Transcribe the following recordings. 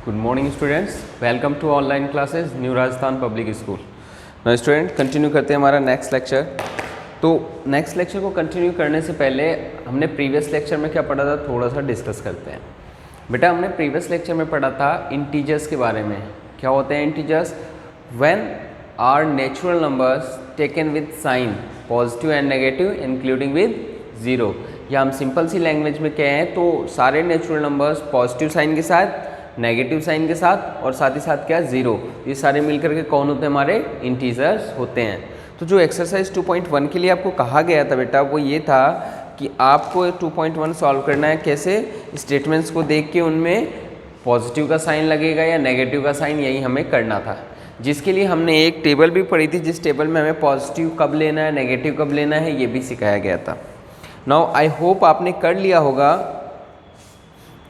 Good morning students, welcome to online classes new Rajasthan public school. ना student continue करते हैं हमारा नेक्स्ट लेक्चर। तो नेक्स्ट लेक्चर को कंटिन्यू करने से पहले हमने प्रीवियस लेक्चर में क्या पढ़ा था थोड़ा सा डिस्कस करते हैं। बेटा हमने प्रीवियस लेक्चर में पढ़ा था इंटीजर्स के बारे में। क्या होते हैं integers? When are natural numbers taken with sign positive and negative including with zero. या हम सिंपल सी लैंग्वेज में कहें तो सारे नेचुरल नंबर्स पॉजिटिव साइन के साथ, नेगेटिव साइन के साथ और साथ ही साथ क्या ज़ीरो, ये सारे मिलकर के कौन होते हैं? हमारे इंटीजर्स होते हैं। तो जो एक्सरसाइज 2.1 के लिए आपको कहा गया था बेटा वो ये था कि आपको 2.1 सॉल्व करना है। कैसे? स्टेटमेंट्स को देख के उनमें पॉजिटिव का साइन लगेगा या नेगेटिव का साइन, यही हमें करना था। जिसके लिए हमने एक टेबल भी पढ़ी थी जिस टेबल में हमें पॉजिटिव कब लेना है, नेगेटिव कब लेना है, ये भी सिखाया गया था। नाउ आई होप आपने कर लिया होगा।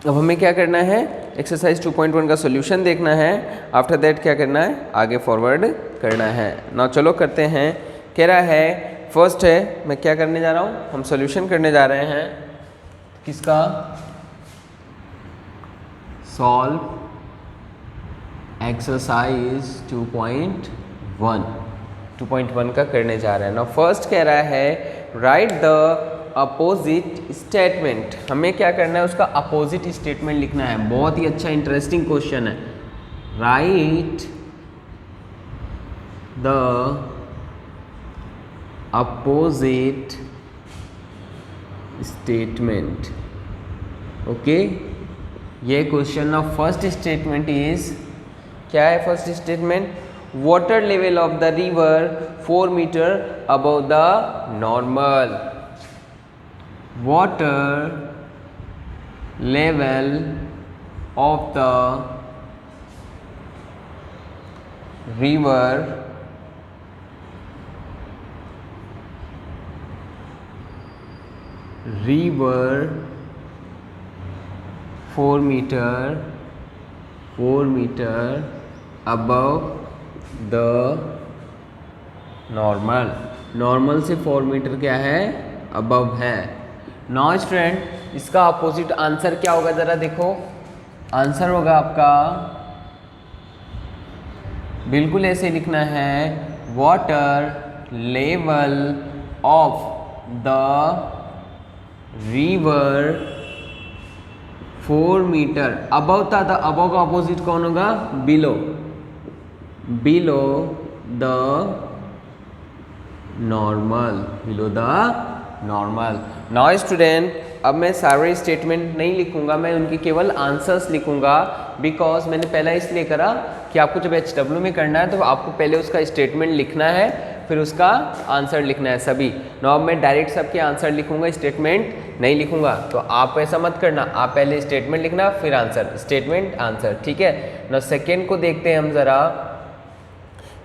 अब हमें क्या करना है? एक्सरसाइज 2.1 का सॉल्यूशन देखना है। आफ्टर दैट क्या करना है? आगे फॉरवर्ड करना है। नाउ चलो करते हैं। कह रहा है फर्स्ट है, मैं क्या करने जा रहा हूँ? हम सॉल्यूशन करने जा रहे हैं किसका? सॉल्व एक्सरसाइज 2.1 का करने जा रहे हैं। नाउ फर्स्ट कह रहा है राइट द अपोजिट स्टेटमेंट। हमें क्या करना है? उसका अपोजिट स्टेटमेंट लिखना है। बहुत ही अच्छा इंटरेस्टिंग क्वेश्चन है। Right the opposite statement. Okay, ये question of first statement is, क्या है first statement? Water level of the river 4 metre above the normal. water level of the river 4 meter above the normal। Normal से 4 metre क्या है? Above है। नौ student इसका opposite answer क्या होगा? जरा देखो, आंसर होगा आपका बिल्कुल ऐसे लिखना है, water level of the river 4 metre above था। अबव का अपोजिट कौन होगा? Below. Below the normal. Below the normal. Now student अब मैं सारे स्टेटमेंट नहीं लिखूंगा, मैं उनके केवल आंसर्स लिखूंगा। बिकॉज मैंने पहला इसलिए करा कि आपको जब HW में करना है तो आपको पहले उसका स्टेटमेंट लिखना है, फिर उसका आंसर लिखना है सभी। नाउ मैं डायरेक्ट सबके आंसर लिखूंगा, स्टेटमेंट नहीं लिखूंगा। तो आप ऐसा मत करना, आप पहले स्टेटमेंट लिखना फिर आंसर, स्टेटमेंट आंसर, ठीक है। नाउ सेकेंड को देखते हैं हम जरा।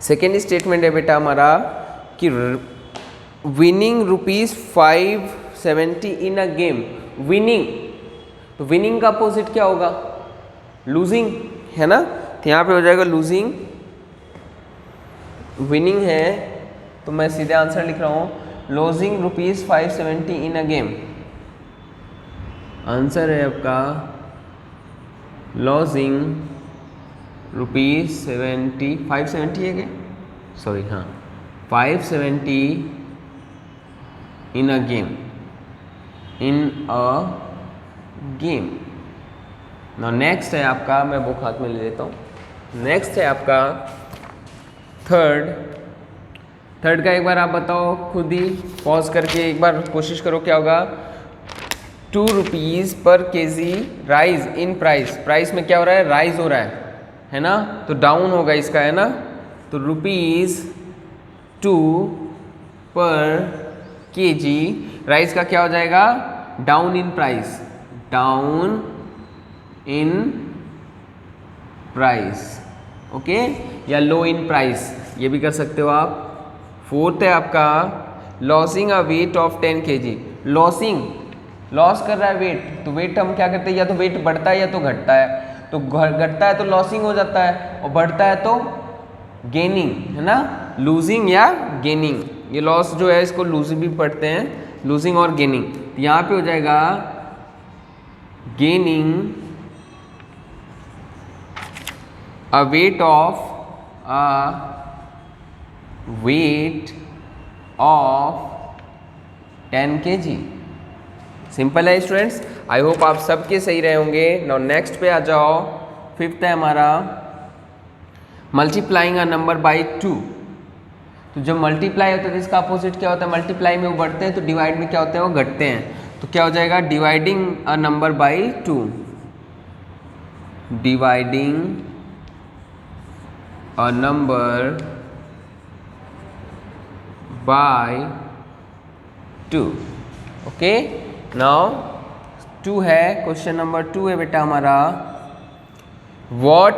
सेकेंड स्टेटमेंट है बेटा हमारा कि winning ₹570 in a game. Winning, तो विनिंग का अपोजिट क्या होगा? लूजिंग, है ना? तो यहाँ पे हो जाएगा लूजिंग। विनिंग है तो मैं सीधे आंसर लिख रहा हूँ, losing ₹570 in a game. Answer है आपका लॉजिंग ₹570 है क्या? सॉरी, हाँ, 570 in a game। Now next है आपका, मैं बुक हाथ में ले लेता हूँ। नेक्स्ट है आपका थर्ड का एक बार आप बताओ, खुद ही पॉज करके एक बार कोशिश करो क्या होगा। ₹2 पर KG rise in price. Price में क्या हो रहा है? राइज हो रहा है ना? तो डाउन होगा इसका, है ना? तो ₹2 पर केजी, राइस का क्या हो जाएगा? Down in price. Down in price, okay, या लो इन प्राइस, ये भी कर सकते हो आप। फोर्थ है आपका losing a weight of 10 kg। Losing, loss कर रहा है वेट, तो वेट हम क्या करते हैं? या तो वेट बढ़ता है या तो घटता है। तो घटता है तो लॉसिंग हो जाता है और बढ़ता है तो गेनिंग, है ना? लूजिंग या गेनिंग। ये लॉस जो है इसको लूजिंग भी पढ़ते हैं, लूजिंग और गेनिंग। तो यहाँ पे हो जाएगा gaining a weight of 10 kg। Simple है स्टूडेंट्स, आई होप आप सबके सही रहे होंगे। नाउ नेक्स्ट पे आ जाओ, फिफ्थ है हमारा मल्टीप्लाइंग अ नंबर बाई 2। तो जब मल्टीप्लाई होता है तो इसका अपोजिट क्या होता है, मल्टीप्लाई में वो बढ़ते हैं तो डिवाइड में क्या होते हैं, वो घटते हैं। तो क्या हो जाएगा, dividing a number by 2, dividing a number by 2। Okay, now 2 है, क्वेश्चन नंबर 2 है बेटा हमारा, what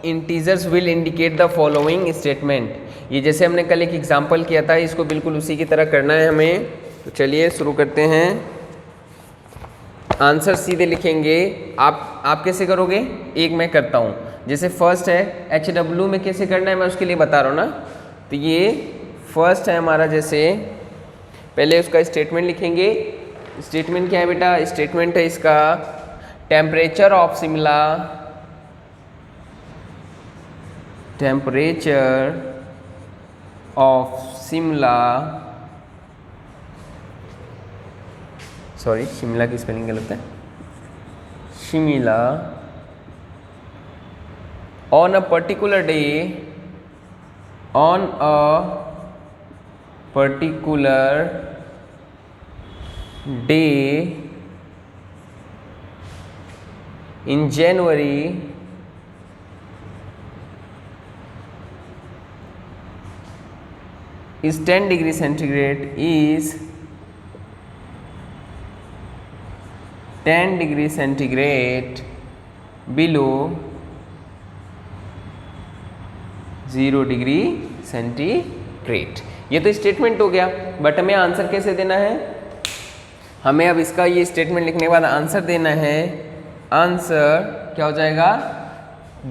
integers will indicate the following statement. ये जैसे हमने कल एक एग्जांपल किया था, इसको बिल्कुल उसी की तरह करना है हमें। तो चलिए शुरू करते हैं। आंसर सीधे लिखेंगे। आप कैसे करोगे, एक मैं करता हूँ। जैसे फर्स्ट है HW में कैसे करना है मैं उसके लिए बता रहा हूँ ना। तो ये फर्स्ट है हमारा, जैसे पहले उसका स्टेटमेंट लिखेंगे। स्टेटमेंट क्या है बेटा, स्टेटमेंट है इसका temperature of Shimla, temperature of Shimla, sorry Shimla की स्पेलिंग गलत है, Shimla, on a particular day, on a particular day in January is 10 degree centigrade, is 10 degree centigrade below 0 degree centigrade. ये तो स्टेटमेंट हो गया, बट हमें आंसर कैसे देना है, हमें अब इसका ये स्टेटमेंट लिखने के बाद आंसर देना है। आंसर क्या हो जाएगा,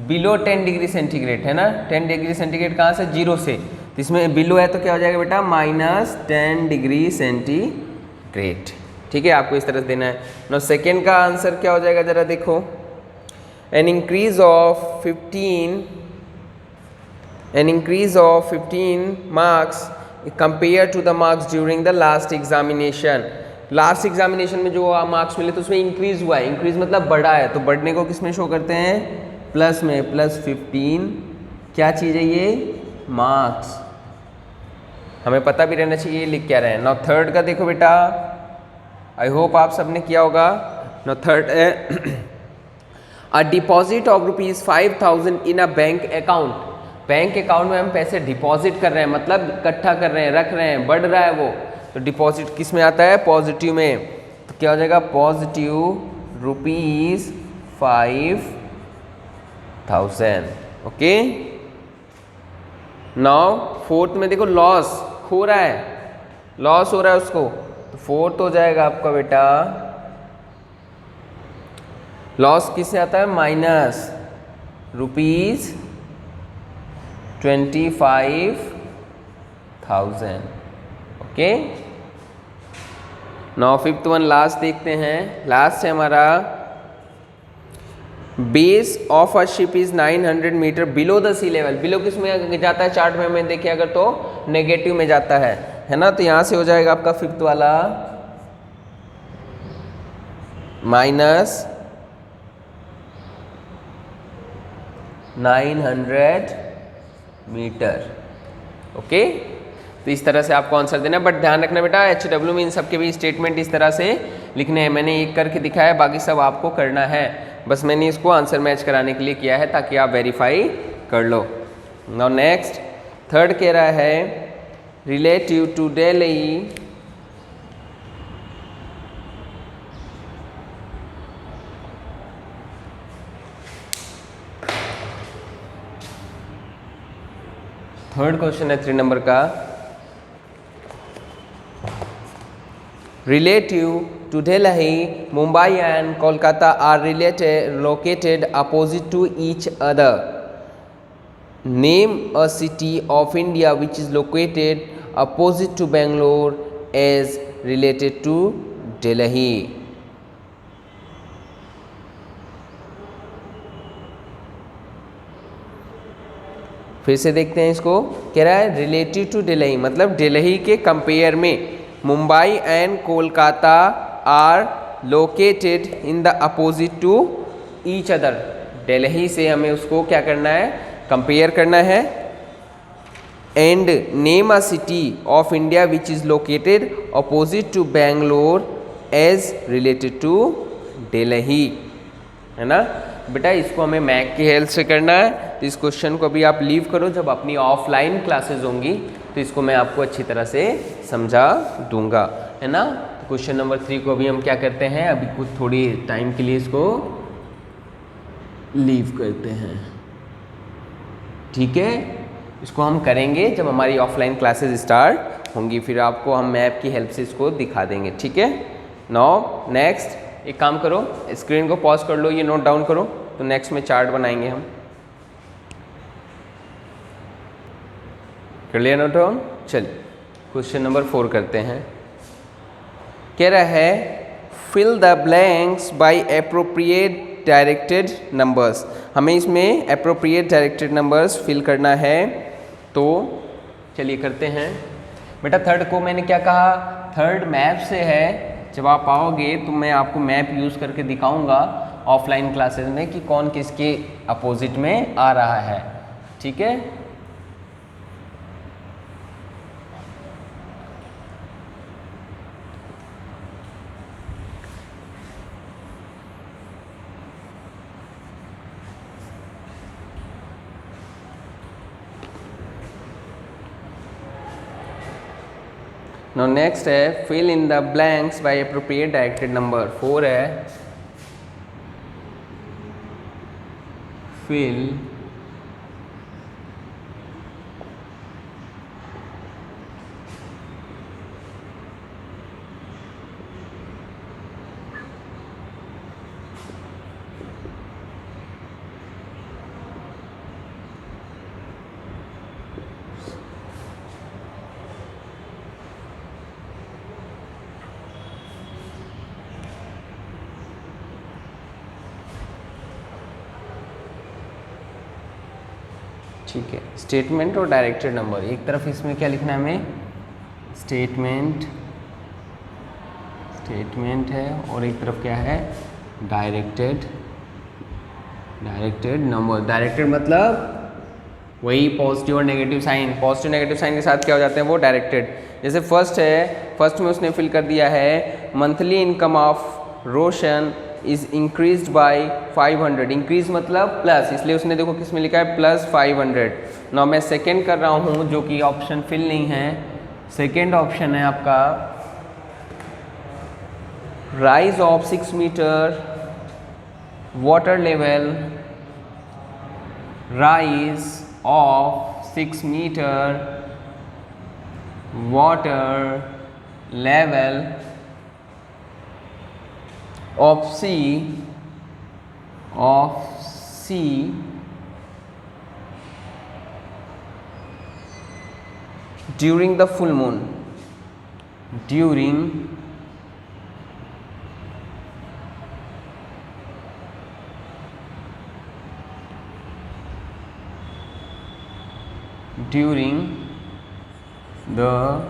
बिलो 10 डिग्री सेंटीग्रेड है ना, 10 डिग्री सेंटीग्रेड कहाँ से, 0 से, तो इसमें बिलो है तो क्या हो जाएगा बेटा, -10 डिग्री सेंटीग्रेड। ठीक है, आपको इस तरह से देना है। नो सेकेंड का आंसर क्या हो जाएगा, जरा देखो, an increase of 15 marks compare to the marks during the last examination. Last examination में जो मार्क्स मिले तो उसमें इंक्रीज हुआ है, इंक्रीज मतलब बढ़ा है, तो बढ़ने को किस में शो करते हैं, प्लस में, +15 क्या चीज़ है ये, मार्क्स। हमें पता भी रहना चाहिए लिख क्या रहे हैं। नाउ थर्ड का देखो बेटा, आई होप आप सबने किया होगा। नाउ थर्ड है a deposit of ₹5,000 in a bank account. Bank account में हम पैसे डिपॉजिट कर रहे हैं, मतलब इकट्ठा कर रहे हैं, रख रहे हैं, बढ़ रहा है वो, तो डिपॉजिट किस में आता है, पॉजिटिव में। तो क्या हो जाएगा, पॉजिटिव ₹5,000। ओके, नाउ फोर्थ में देखो, लॉस हो रहा है, लॉस हो रहा है उसको, तो फोर्थ हो जाएगा आपका बेटा, लॉस किससे आता है, -25,000। Okay, now fifth one last देखते हैं। लास्ट है हमारा, base of a ship is 900 metre below the sea level. Below किस में जाता है, चार्ट में देखें अगर तो नेगेटिव में जाता है ना, तो यहां से हो जाएगा आपका फिफ्थ वाला -900 मीटर। ओके, तो इस तरह से आपको आंसर देना है, बट ध्यान रखना बेटा HW में इन सब के भी स्टेटमेंट इस तरह से लिखने हैं। मैंने एक करके दिखाया, बाकी सब आपको करना है, बस मैंने इसको आंसर मैच कराने के लिए किया है ताकि आप वेरीफाई कर लो। नाउ नेक्स्ट थर्ड कह रहा है, relative to Delhi third question है 3 नंबर का, relative to Delhi, Mumbai and Kolkata are located opposite to each other. Name a city of India which is located opposite to Bangalore as related to Delhi. फिर से देखते हैं इसको, कह रहा है रिलेटिव टू दिल्ली, मतलब दिल्ली के कंपेयर में Mumbai and Kolkata are located in the opposite to each other. Delhi से हमें उसको क्या करना है, कंपेयर करना है। And name a city of India which is located opposite to Bangalore as related to Delhi, है ना बेटा। इसको हमें मैक की हेल्प से करना है। तो इस क्वेश्चन को अभी आप लीव करो, जब अपनी ऑफलाइन क्लासेस होंगी तो इसको मैं आपको अच्छी तरह से समझा दूंगा, है ना। तो क्वेश्चन नंबर 3 को अभी हम क्या करते हैं, अभी कुछ थोड़ी टाइम के लिए इसको लीव करते हैं, ठीक है। इसको हम करेंगे जब हमारी ऑफलाइन क्लासेस स्टार्ट होंगी, फिर आपको हम मैप की हेल्प से इसको दिखा देंगे, ठीक है। नाउ नेक्स्ट एक काम करो, स्क्रीन को पॉज कर लो, ये नोट डाउन करो, तो नेक्स्ट में चार्ट बनाएंगे हम। कर लिया नोट डाउन। चलिए क्वेश्चन नंबर 4 करते हैं। कह रहा है fill the blanks by appropriate directed numbers. हमें इसमें एप्रोप्रिएट डायरेक्टेड नंबर्स फिल करना है, तो चलिए करते हैं। बेटा थर्ड को मैंने क्या कहा, थर्ड मैप से है। जब आप आओगे तो मैं आपको मैप यूज़ करके दिखाऊंगा ऑफलाइन क्लासेस में कि कौन किसके अपोजिट में आ रहा है, ठीक है। Now next है fill in the blanks by appropriate directed number। 4 है fill ठीक है। स्टेटमेंट और डायरेक्टेड नंबर, एक तरफ इसमें क्या लिखना है हमें, स्टेटमेंट है, और एक तरफ क्या है डायरेक्टेड नंबर। डायरेक्टेड मतलब वही पॉजिटिव और negative sign, positive negative sign के साथ क्या हो जाते हैं वो डायरेक्टेड। जैसे फर्स्ट है, फर्स्ट में उसने फिल कर दिया है monthly income of Roshan is increase by 500। Increase मतलब प्लस, इसलिए उसने देखो किस में लिखा है +500। नाउ मैं सेकेंड कर रहा हूँ जो कि ऑप्शन फिल नहीं है। सेकेंड ऑप्शन है आपका rise of 6 metre water level, rise of 6 metre water level of sea during the full moon, during the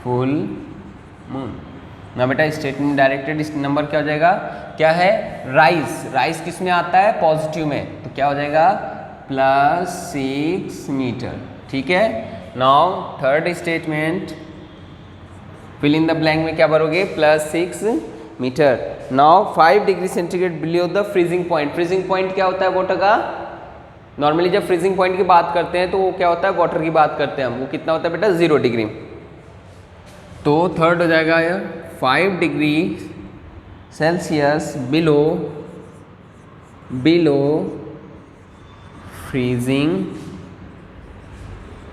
full moon। ना बेटा स्टेटमेंट डायरेक्टेड इस नंबर क्या हो जाएगा, क्या है राइज किस में आता है पॉजिटिव में, तो क्या हो जाएगा +6 मीटर, ठीक है। Now third statement fill in the blank में क्या भरोगे +6 metre. Now 5 degree centigrade below the freezing point. Freezing point क्या होता है वाटर का, नॉर्मली जब फ्रीजिंग पॉइंट की बात करते हैं तो वो क्या होता है वाटर की बात करते हैं हम, वो कितना होता है बेटा 0 डिग्री। तो थर्ड हो जाएगा 5 degree Celsius below freezing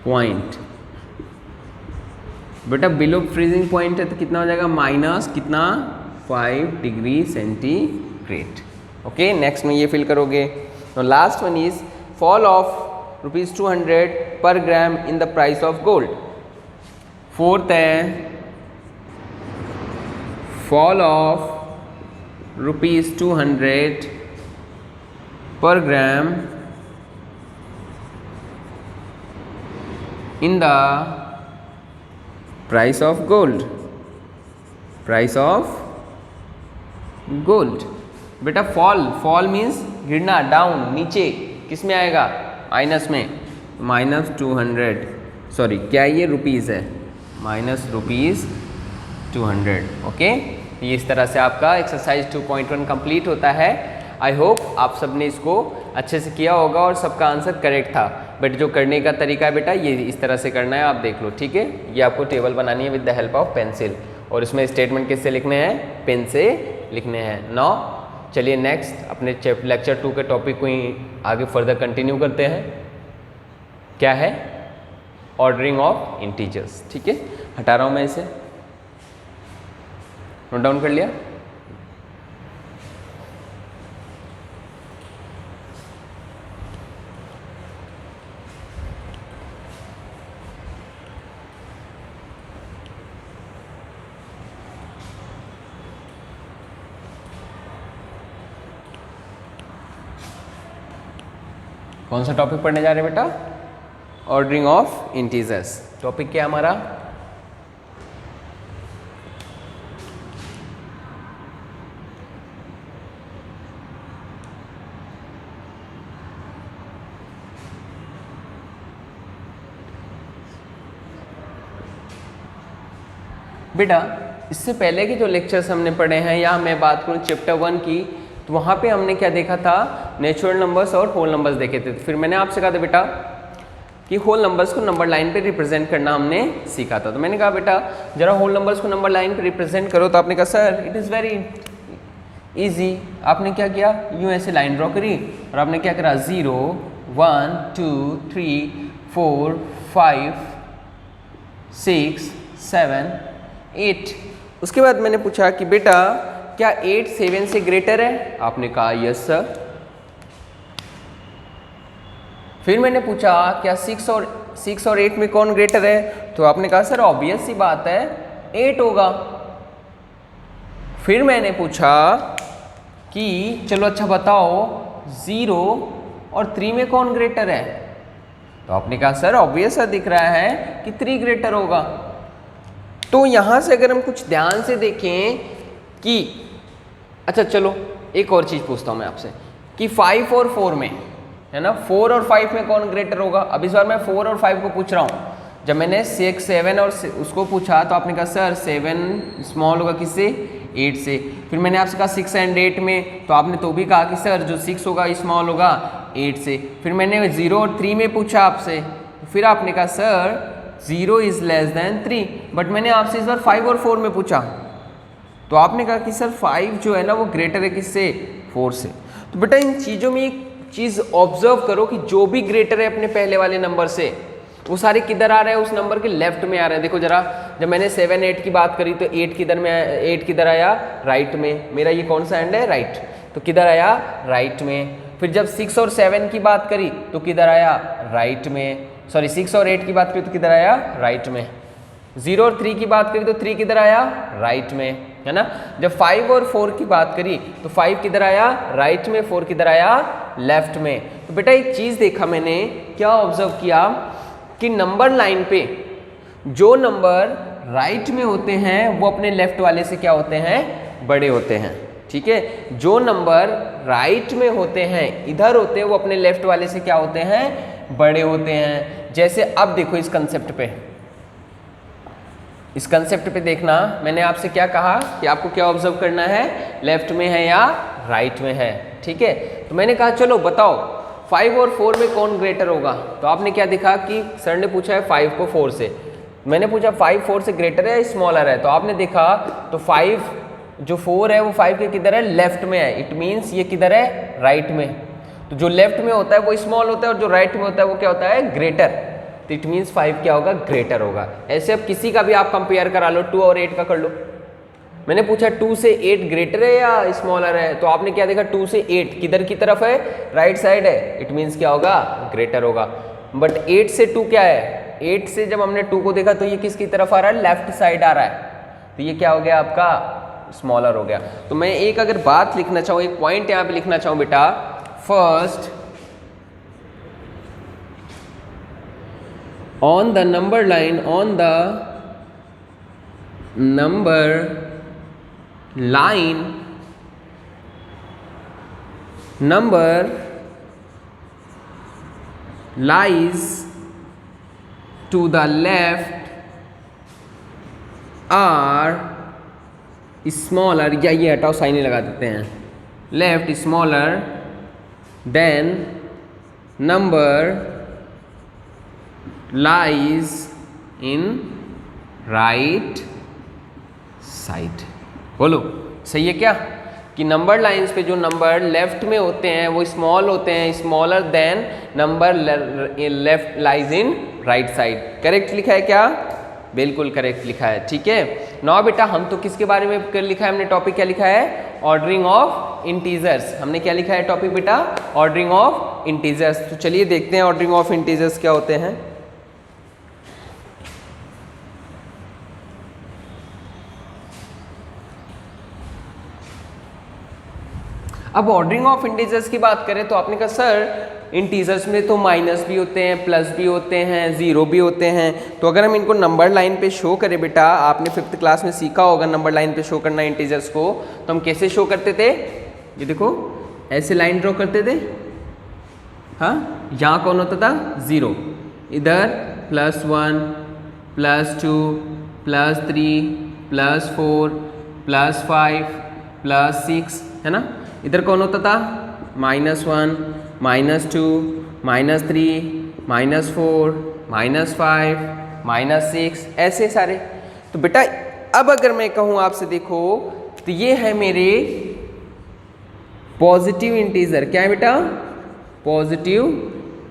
point. बेटा बिलो फ्रीजिंग पॉइंट है तो कितना हो जाएगा -5 डिग्री सेंटीग्रेड। ओके, नेक्स्ट में ये फिल करोगे। Last one is fall of ₹200 per gram in the price of gold. Fourth है fall of ₹200 per gram in the price of gold, price of gold. बेटा फॉल मीन्स गिरना, down, नीचे, किस में आएगा, माइनस में, -200, सॉरी क्या ये रुपीज़ है, -200। ओके, ये इस तरह से आपका एक्सरसाइज 2.1 कंप्लीट होता है। आई होप आप सब ने इसको अच्छे से किया होगा और सबका आंसर करेक्ट था। बट जो करने का तरीका है बेटा ये इस तरह से करना है, आप देख लो, ठीक है। ये आपको टेबल बनानी है with the help of pencil, और इसमें स्टेटमेंट किससे लिखने हैं, पेन से लिखने हैं। नाउ चलिए नेक्स्ट अपने लेक्चर 2 के टॉपिक को ही आगे फर्दर कंटिन्यू करते हैं। क्या है, ऑर्डरिंग ऑफ इंटीजर्स, ठीक है। हटा रहा हूँ मैं इसे, नोट डाउन कर लिया। कौन सा टॉपिक पढ़ने जा रहे हैं बेटा, ऑर्डरिंग ऑफ इंटीजर्स। टॉपिक क्या है हमारा, बेटा इससे पहले के जो लेक्चर्स हमने पढ़े हैं, या मैं बात करूँ चैप्टर 1 की, तो वहाँ पे हमने क्या देखा था, नेचुरल नंबर्स और होल नंबर्स देखे थे। फिर मैंने आपसे कहा था बेटा कि होल नंबर्स को नंबर लाइन पे रिप्रेजेंट करना हमने सीखा था। तो मैंने कहा बेटा जरा होल नंबर्स को नंबर लाइन पे रिप्रेजेंट करो, तो आपने कहा sir it is very easy. आपने क्या किया, यूँ ऐसे लाइन ड्रॉ करी और आपने क्या करा, 0 1 2 3 4 5 6 7 8। उसके बाद मैंने पूछा कि बेटा क्या 8 7 से ग्रेटर है, आपने कहा यस सर। फिर मैंने पूछा क्या 6 और 8 में कौन ग्रेटर है, तो आपने कहा सर ऑब्वियस सी बात है 8 होगा। फिर मैंने पूछा कि चलो अच्छा बताओ 0 और 3 में कौन ग्रेटर है, तो आपने कहा सर ऑब्वियस सा दिख रहा है कि 3 ग्रेटर होगा। तो यहाँ से अगर हम कुछ ध्यान से देखें कि अच्छा चलो एक और चीज़ पूछता हूँ मैं आपसे कि 5 और 4 में, है ना, 4 और 5 में कौन ग्रेटर होगा। अब इस बार मैं 4 और 5 को पूछ रहा हूँ। जब मैंने 6 7 और उसको पूछा तो आपने कहा सर 7 स्मॉल होगा किससे, 8 से। फिर मैंने आपसे कहा 6 और 8 में, तो आपने तो भी कहा कि सर जो 6 होगा स्मॉल होगा 8 से। फिर मैंने 0 और 3 में पूछा आपसे, फिर आपने कहा sir 0 is less than 3। But मैंने आपसे इस बार 5 और 4 में पूछा, तो आपने कहा कि सर 5 जो है ना वो ग्रेटर है किससे, 4 से। तो बेटा इन चीज़ों में एक चीज़ ऑब्जर्व करो कि जो भी ग्रेटर है अपने पहले वाले नंबर से, वो सारे किधर आ रहे हैं, उस नंबर के लेफ्ट में आ रहे हैं। देखो जरा, जब मैंने 7 8 की बात करी तो 8 किधर आया, राइट में। मेरा ये कौन सा एंड है, राइट, तो किधर आया, राइट में। फिर जब 6 और 7 की बात करी तो किधर आया, राइट में। सॉरी 6 और 8 की बात करी तो किधर आया, राइट में। 0 और 3 की बात करी तो 3 किधर आया, राइट में, है ना। जब 5 और 4 की बात करी तो 5 किधर आया, राइट में, 4 किधर आया, लेफ्ट में। तो बेटा एक चीज़ देखा मैंने, क्या ऑब्जर्व किया कि नंबर लाइन पे जो नंबर राइट में होते हैं वो अपने लेफ्ट वाले से क्या होते हैं, बड़े होते हैं, ठीक है। जो नंबर राइट में होते हैं, इधर होते हैं, वो अपने लेफ्ट वाले से क्या होते हैं, बड़े होते हैं। जैसे अब देखो इस कंसेप्ट पे, इस कंसेप्ट पे देखना, मैंने आपसे क्या कहा कि आपको क्या ऑब्जर्व करना है, लेफ्ट में है या राइट में है, ठीक है। तो मैंने कहा चलो बताओ 5 और 4 में कौन ग्रेटर होगा। तो आपने क्या देखा कि सर ने पूछा है 5 को 4 से, मैंने पूछा 5 4 से ग्रेटर है या स्मॉलर है, तो आपने देखा तो 5 जो 4 है वो 5 के किधर है, लेफ्ट में है। इट मीन्स ये किधर है, राइट में। तो जो लेफ्ट में होता है वो स्मॉल होता है और जो राइट में होता है वो क्या होता है, ग्रेटर। तो इट मीन्स 5 क्या होगा, ग्रेटर होगा। ऐसे अब किसी का भी आप कंपेयर करा लो, 2 और 8 का कर लो। मैंने पूछा 2 से 8 ग्रेटर है या स्मॉलर है, तो आपने क्या देखा 2 से 8 किधर की तरफ है, राइट साइड है। इट मीन्स क्या होगा, ग्रेटर होगा। बट 8 से 2 क्या है, 8 से जब हमने 2 को देखा तो ये किसकी तरफ आ रहा है, लेफ्ट साइड आ रहा है। तो ये क्या हो गया आपका, स्मॉलर हो गया। तो मैं एक अगर बात लिखना चाहूँ, एक पॉइंट यहाँ पे लिखना चाहूँ बेटा, first on the number line, on the number line, number lies to the left are smaller, या ये हटाओ साइन ही लगा देते हैं, left smaller than number lies in right side. बोलो सही है क्या कि नंबर लाइंस पे जो नंबर लेफ्ट में होते हैं वो स्मॉल होते हैं, smaller than number left lies in right side. Correct लिखा है क्या? बिल्कुल करेक्ट लिखा है। ठीक है, नाउ बेटा हम तो किसके बारे में लिखा है, हमने टॉपिक क्या लिखा है, ऑर्डरिंग ऑफ इंटीजर्स। हमने क्या लिखा है टॉपिक बेटा, ऑर्डरिंग ऑफ इंटीजर्स। तो चलिए देखते हैं ऑर्डरिंग ऑफ इंटीजर्स क्या होते हैं। अब ऑर्डरिंग ऑफ इंटीजर्स की बात करें तो आपने कहा सर इंटीजर्स में तो माइनस भी होते हैं, प्लस भी होते हैं, ज़ीरो भी होते हैं, तो अगर हम इनको नंबर लाइन पे शो करें, बेटा आपने 5th क्लास में सीखा होगा नंबर लाइन पे शो करना इंटीजर्स को, तो हम कैसे शो करते थे, ये देखो ऐसे लाइन ड्रॉ करते थे। हाँ, यहाँ कौन होता था, ज़ीरो, इधर +1 +2 +3 +4 +5 +6 है ना। इधर कौन होता था, -1 -2 -3 -4 -5 -6, ऐसे सारे। तो बेटा अब अगर मैं कहूँ आपसे, देखो तो ये है मेरे पॉजिटिव इंटीजर। क्या है बेटा, पॉजिटिव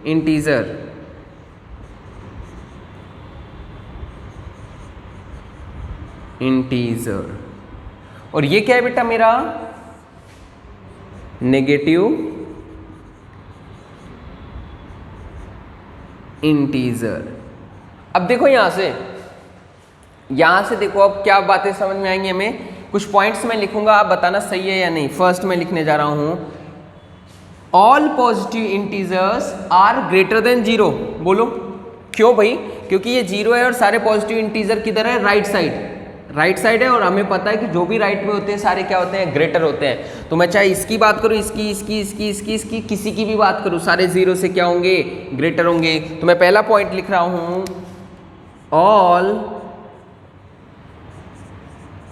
इंटीजर। इंटीजर और ये क्या है बेटा मेरा नेगेटिव इंटीजर। अब देखो यहां से देखो अब क्या बातें समझ में आएंगी हमें। कुछ पॉइंट्स मैं लिखूंगा, आप बताना सही है या नहीं। फर्स्ट मैं लिखने जा रहा हूं, all positive integers are greater than 0। बोलो क्यों भाई, क्योंकि ये 0 है और सारे पॉजिटिव इंटीजर किधर है, राइट साइड, राइट साइड है। और हमें पता है कि जो भी राइट में होते हैं सारे क्या होते हैं, ग्रेटर होते हैं। तो मैं चाहे इसकी बात करूं, इसकी किसी की भी बात करूं, सारे 0 से क्या होंगे, ग्रेटर होंगे। तो मैं पहला पॉइंट लिख रहा हूं, all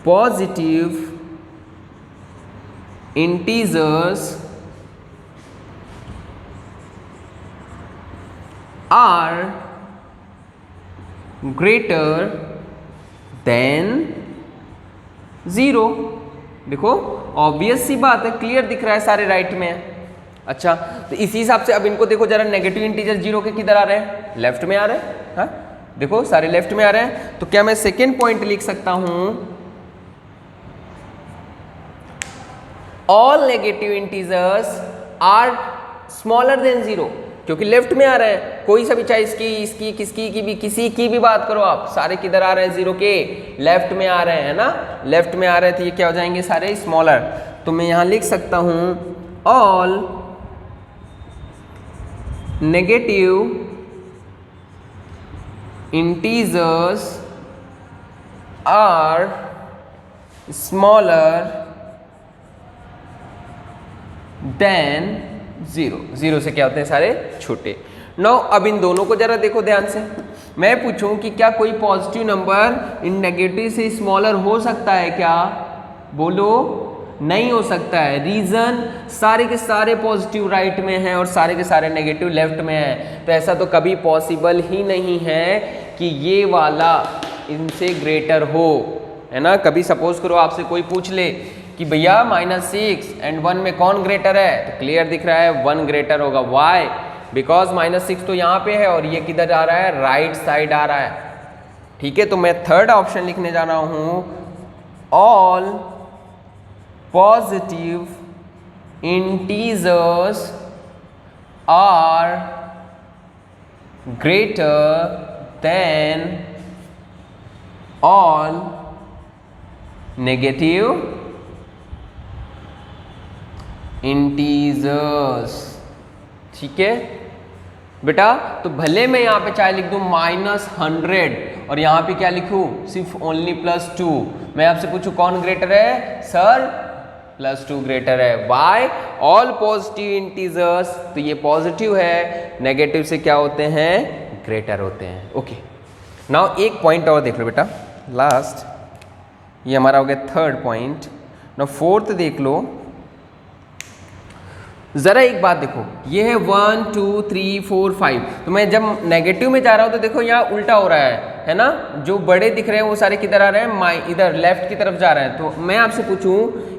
positive integers are greater than 0। देखो ऑब्वियस सी बात है, क्लियर दिख रहा है, सारे राइट में है। अच्छा, तो इसी हिसाब से अब इनको देखो जरा, नेगेटिव इंटीजर 0 के किधर आ रहे हैं, लेफ्ट में आ रहे हैं। हाँ देखो सारे लेफ्ट में आ रहे हैं। तो क्या मैं सेकेंड पॉइंट लिख सकता हूं, all negative integers are smaller than 0, क्योंकि लेफ्ट में आ रहे हैं। कोई सा भी, चाहे इसकी किसकी की भी, किसी की भी बात करो आप, सारे किधर आ रहे हैं, 0 के लेफ्ट में आ रहे हैं ना, लेफ्ट में आ रहे हैं। तो ये क्या हो जाएंगे, सारे स्मॉलर। तो मैं यहां लिख सकता हूं, all negative integers are smaller than 0। 0 से क्या होते हैं, सारे छोटे। नो अब इन दोनों को जरा देखो ध्यान से। मैं पूछूं कि क्या कोई पॉजिटिव नंबर इन नेगेटिव से स्मॉलर हो सकता है क्या, बोलो नहीं हो सकता है। रीजन, सारे के सारे पॉजिटिव राइट में हैं और सारे के सारे नेगेटिव लेफ्ट में हैं। तो ऐसा तो कभी पॉसिबल ही नहीं है कि ये वाला इनसे ग्रेटर हो, है ना। कभी सपोज करो आपसे कोई पूछ ले कि भैया -6 एंड 1 में कौन ग्रेटर है, तो क्लियर दिख रहा है 1 ग्रेटर होगा। वाई, बिकॉज -6 तो यहाँ पे है और ये किधर आ रहा है, राइट साइड आ रहा है। ठीक है, तो मैं थर्ड ऑप्शन लिखने जा रहा हूं, all positive integers are greater than all negative integers. ठीक है, बेटा तो भले मैं यहाँ पे चाहे लिख दूँ -100 और यहाँ पे क्या लिखूँ सिर्फ ओनली +2, मैं आपसे पूछूँ कौन ग्रेटर है सर, +2 ग्रेटर है। वाई ऑल पॉजिटिव इंटीजर्स, तो ये पॉजिटिव है, नेगेटिव से क्या होते हैं ग्रेटर होते हैं। ओके नाउ एक पॉइंट और देख लो बेटा लास्ट, ये हमारा हो गया थर्ड पॉइंट। नाउ फोर्थ देख लो, जरा एक बात देखो, ये है 1 2 3 4 5, तो मैं जब नेगेटिव में जा रहा हूं तो देखो यहाँ उल्टा हो रहा है ना, जो बड़े दिख रहे हैं वो सारे किधर आ रहे हैं इधर लेफ्ट की तरफ जा रहे हैं। तो मैं आपसे पूछूं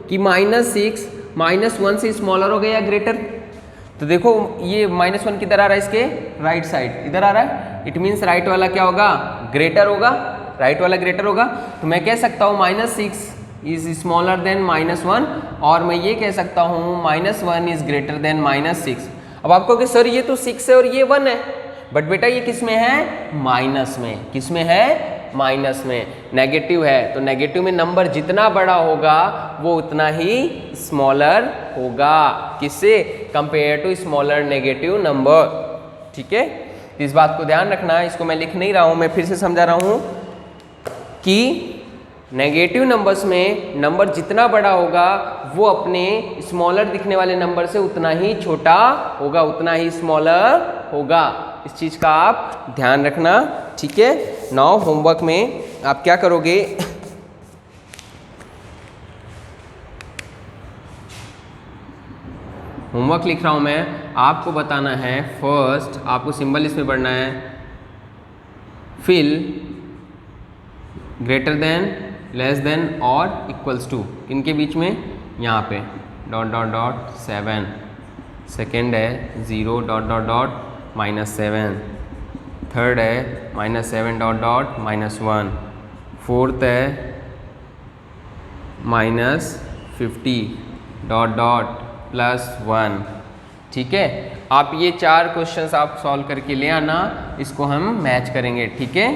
कि -6 -1 से स्मॉलर हो गया या ग्रेटर, तो देखो ये -1 किधर आ रहा है इसके राइट साइड, इधर आ रहा है, इट मीन्स राइट वाला क्या होगा ग्रेटर होगा, राइट वाला ग्रेटर होगा। तो मैं कह सकता हूँ -6 इज स्मॉलर देन -1, और मैं ये कह सकता हूँ -1 इज ग्रेटर देन -6। अब आपको कि सर ये तो 6 है और ये 1 है, बट बेटा ये किस में है माइनस में, किस में है माइनस में, नेगेटिव है, तो नेगेटिव में नंबर जितना बड़ा होगा वो उतना ही स्मॉलर होगा, किससे compare to smaller negative number. ठीक है, इस बात को ध्यान रखना, इसको मैं लिख नहीं रहा हूं, मैं फिर से समझा रहा हूं कि नेगेटिव नंबर्स में नंबर जितना बड़ा होगा वो अपने स्मॉलर दिखने वाले नंबर से उतना ही छोटा होगा, उतना ही स्मॉलर होगा। इस चीज़ का आप ध्यान रखना। ठीक है, नाउ होमवर्क में आप क्या करोगे, होमवर्क लिख रहा हूं मैं, आपको बताना है फर्स्ट, आपको सिंबल इसमें पढ़ना है, fill greater than less than और इक्वल्स टू, इनके बीच में यहाँ पे ... 7, सेकेंड है 0 ... -7, थर्ड है -7 ... -1, फोर्थ है -50 ... +1। ठीक है, आप ये 4 क्वेश्चंस आप सॉल्व करके ले आना, इसको हम मैच करेंगे। ठीक है,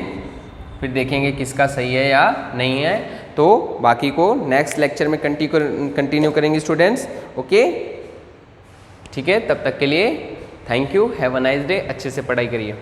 फिर देखेंगे किसका सही है या नहीं है, तो बाकी को नेक्स्ट लेक्चर में कंटिन्यू करेंगे स्टूडेंट्स। ओके, ठीक है, तब तक के लिए thank you, have a nice day, अच्छे से पढ़ाई करिए।